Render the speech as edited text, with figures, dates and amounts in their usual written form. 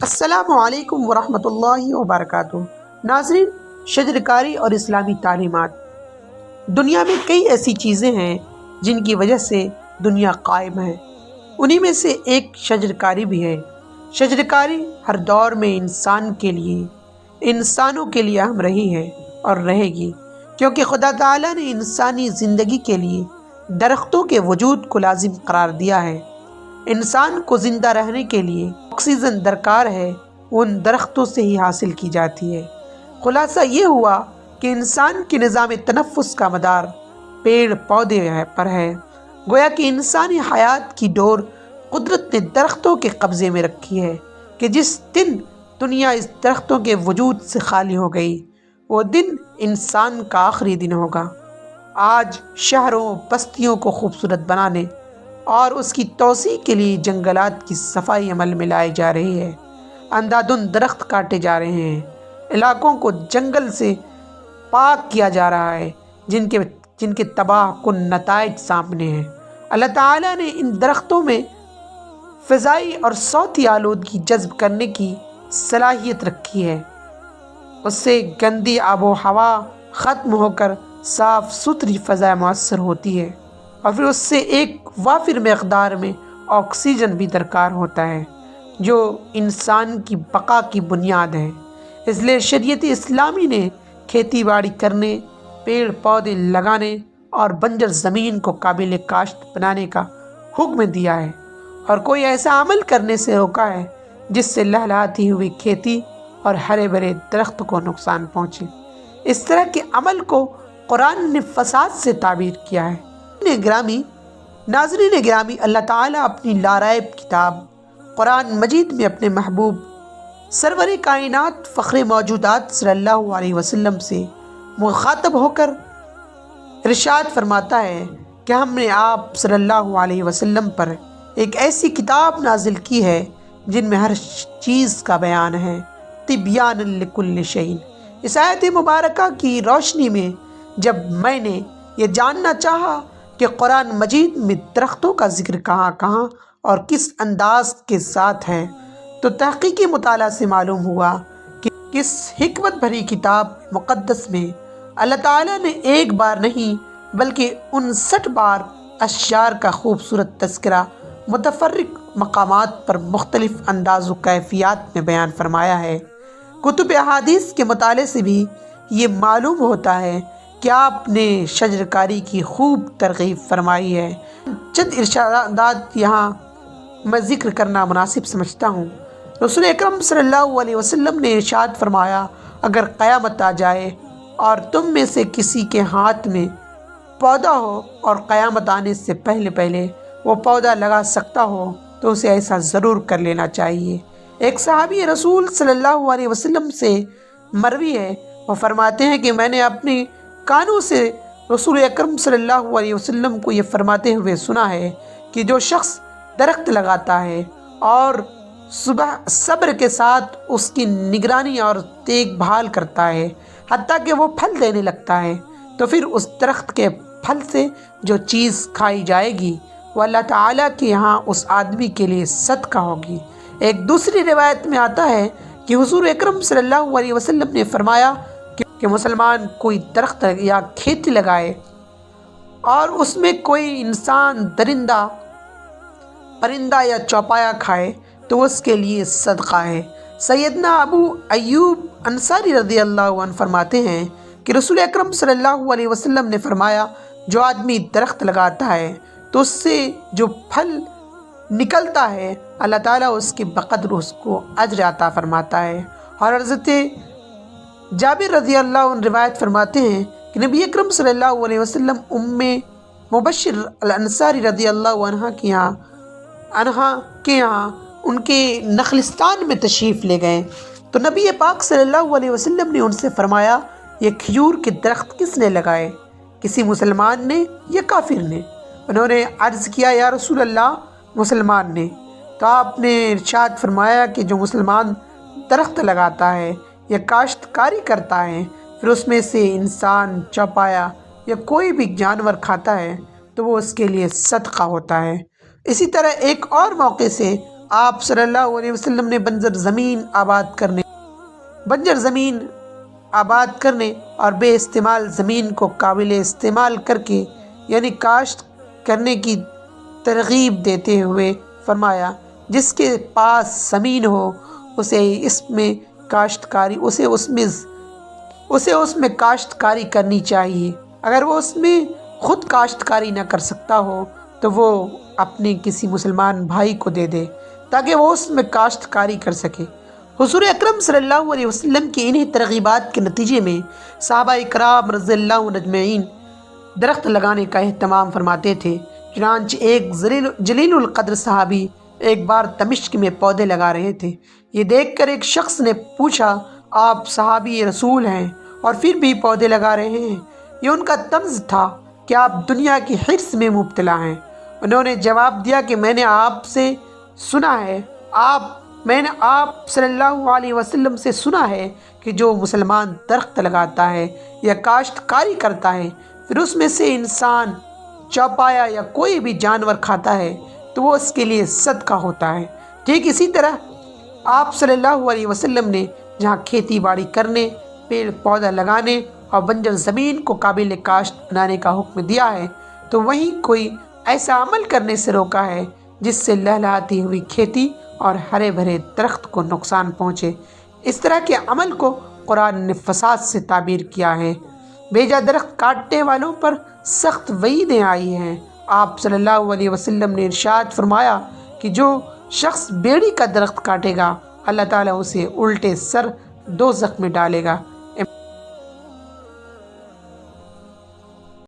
السلام علیکم ورحمۃ اللہ وبرکاتہ۔ ناظرین، شجرکاری اور اسلامی تعلیمات۔ دنیا میں کئی ایسی چیزیں ہیں جن کی وجہ سے دنیا قائم ہے، انہی میں سے ایک شجرکاری بھی ہے۔ شجرکاری ہر دور میں انسانوں کے لیے اہم رہی ہے اور رہے گی، کیونکہ خدا تعالیٰ نے انسانی زندگی کے لیے درختوں کے وجود کو لازم قرار دیا ہے۔ انسان کو زندہ رہنے کے لیے آکسیجن درکار ہے، وہ ان درختوں سے ہی حاصل کی جاتی ہے۔ خلاصہ یہ ہوا کہ انسان کے نظام تنفس کا مدار پیڑ پودے پر ہے۔ گویا کہ انسانی حیات کی ڈور قدرت نے درختوں کے قبضے میں رکھی ہے کہ جس دن دنیا اس درختوں کے وجود سے خالی ہو گئی، وہ دن انسان کا آخری دن ہوگا۔ آج شہروں بستیوں کو خوبصورت بنانے اور اس کی توسیع کے لیے جنگلات کی صفائی عمل میں لائی جا رہی ہے۔ اندھادھند درخت کاٹے جا رہے ہیں، علاقوں کو جنگل سے پاک کیا جا رہا ہے، جن کے تباہ کن نتائج سامنے ہیں۔ اللہ تعالیٰ نے ان درختوں میں فضائی اور صوتی آلودگی جذب کرنے کی صلاحیت رکھی ہے۔ اس سے گندی آب و ہوا ختم ہو کر صاف ستھری فضا میسر ہوتی ہے، اور پھر اس سے ایک وافر مقدار میں آکسیجن بھی درکار ہوتا ہے، جو انسان کی بقا کی بنیاد ہے۔ اس لیے شریعت اسلامی نے کھیتی باڑی کرنے، پیڑ پودے لگانے اور بنجر زمین کو قابل کاشت بنانے کا حکم دیا ہے، اور کوئی ایسا عمل کرنے سے روکا ہے جس سے لہلہاتی ہوئی کھیتی اور ہرے بھرے درخت کو نقصان پہنچے۔ اس طرح کے عمل کو قرآن نے فساد سے تعبیر کیا ہے۔ ناظرین گرامی، اللہ تعالیٰ اپنی لارائب کتاب قرآن مجید میں اپنے محبوب سرور کائنات فخر موجودات صلی اللہ علیہ وسلم سے مخاطب ہو کر ارشاد فرماتا ہے کہ ہم نے آپ صلی اللہ علیہ وسلم پر ایک ایسی کتاب نازل کی ہے جن میں ہر چیز کا بیان ہے، تبیان لکل شیء۔ اس آیت مبارکہ کی روشنی میں جب میں نے یہ جاننا چاہا کہ قرآن مجید میں درختوں کا ذکر کہاں کہاں اور کس انداز کے ساتھ ہے، تو تحقیقی مطالعہ سے معلوم ہوا کہ اس حکمت بھری کتاب مقدس میں اللہ تعالیٰ نے ایک بار نہیں بلکہ 59 بار اشجار کا خوبصورت تذکرہ متفرق مقامات پر مختلف انداز و کیفیات میں بیان فرمایا ہے۔ کتب احادیث کے مطالعے سے بھی یہ معلوم ہوتا ہے کہ آپ نے شجرکاری کی خوب ترغیب فرمائی ہے۔ چند ارشادات یہاں میں ذکر کرنا مناسب سمجھتا ہوں۔ رسول اکرم صلی اللہ علیہ وسلم نے ارشاد فرمایا، اگر قیامت آ جائے اور تم میں سے کسی کے ہاتھ میں پودا ہو اور قیامت آنے سے پہلے وہ پودا لگا سکتا ہو تو اسے ایسا ضرور کر لینا چاہیے۔ ایک صحابی رسول صلی اللہ علیہ وسلم سے مروی ہے، وہ فرماتے ہیں کہ میں نے اپنے کانوں سے رسول اکرم صلی اللہ علیہ وسلم کو یہ فرماتے ہوئے سنا ہے کہ جو شخص درخت لگاتا ہے اور صبر کے ساتھ اس کی نگرانی اور دیکھ بھال کرتا ہے حتیٰ کہ وہ پھل دینے لگتا ہے، تو پھر اس درخت کے پھل سے جو چیز کھائی جائے گی وہ اللہ تعالیٰ کے یہاں اس آدمی کے لیے صدقہ ہوگی۔ ایک دوسری روایت میں آتا ہے کہ حضور اکرم صلی اللہ علیہ وسلم نے فرمایا کہ مسلمان کوئی درخت یا کھیتی لگائے اور اس میں کوئی انسان درندہ پرندہ یا چوپایا کھائے تو اس کے لیے صدقہ ہے۔ سیدنا ابو ایوب انصاری رضی اللہ عنہ فرماتے ہیں کہ رسول اکرم صلی اللہ علیہ وسلم نے فرمایا، جو آدمی درخت لگاتا ہے تو اس سے جو پھل نکلتا ہے اللہ تعالیٰ اس کے بقدر اس کو اجر عطا فرماتا ہے۔ اور حضرت جابر رضی اللہ عنہ روایت فرماتے ہیں کہ نبی اکرم صلی اللہ علیہ وسلم ام مبشر الانصاری رضی اللہ عنہ کے یہاں ان کے نخلستان میں تشریف لے گئے، تو نبی پاک صلی اللہ علیہ وسلم نے ان سے فرمایا، یہ کھجور کے درخت کس نے لگائے؟ کسی مسلمان نے یا کافر نے؟ انہوں نے عرض کیا، یا رسول اللہ، مسلمان نے۔ تو آپ نے ارشاد فرمایا کہ جو مسلمان درخت لگاتا ہے یا کاشتکاری کرتا ہے، پھر اس میں سے انسان چوپایا یا کوئی بھی جانور کھاتا ہے تو وہ اس کے لیے صدقہ ہوتا ہے۔ اسی طرح ایک اور موقع سے آپ صلی اللہ علیہ وسلم نے بنجر زمین آباد کرنے اور بے استعمال زمین کو قابل استعمال کر کے یعنی کاشت کرنے کی ترغیب دیتے ہوئے فرمایا، جس کے پاس زمین ہو اسے اس میں کاشتکاری کرنی چاہیے۔ اگر وہ اس میں خود کاشتکاری نہ کر سکتا ہو تو وہ اپنے کسی مسلمان بھائی کو دے دے تاکہ وہ اس میں کاشتکاری کر سکے۔ حضور اکرم صلی اللہ علیہ وسلم کی انہی ترغیبات کے نتیجے میں صحابہ کرام رضی اللہ عنہم اجمعین درخت لگانے کا اہتمام فرماتے تھے۔ چنانچہ ایک جلیل القدر صحابی ایک بار دمشق میں پودے لگا رہے تھے۔ یہ دیکھ کر ایک شخص نے پوچھا، آپ صحابی رسول ہیں اور پھر بھی پودے لگا رہے ہیں؟ یہ ان کا طنز تھا کہ آپ دنیا کی حرص میں مبتلا ہیں۔ انہوں نے جواب دیا کہ میں نے آپ صلی اللہ علیہ وسلم سے سنا ہے کہ جو مسلمان درخت لگاتا ہے یا کاشتکاری کرتا ہے پھر اس میں سے انسان چوپایا یا کوئی بھی جانور کھاتا ہے تو وہ اس کے لیے صدقہ ہوتا ہے۔ ٹھیک اسی طرح آپ صلی اللہ علیہ وسلم نے جہاں کھیتی باڑی کرنے، پیڑ پودا لگانے اور بنجر زمین کو قابل کاشت بنانے کا حکم دیا ہے تو وہیں کوئی ایسا عمل کرنے سے روکا ہے جس سے لہلہاتی ہوئی کھیتی اور ہرے بھرے درخت کو نقصان پہنچے۔ اس طرح کے عمل کو قرآن نے فساد سے تعبیر کیا ہے۔ بیجا درخت کاٹنے والوں پر سخت وعیدیں آئی ہیں۔ آپ صلی اللہ علیہ وسلم نے ارشاد فرمایا کہ جو شخص بیڑی کا درخت کاٹے گا اللہ تعالیٰ اسے الٹے سر دوزخ میں ڈالے گا۔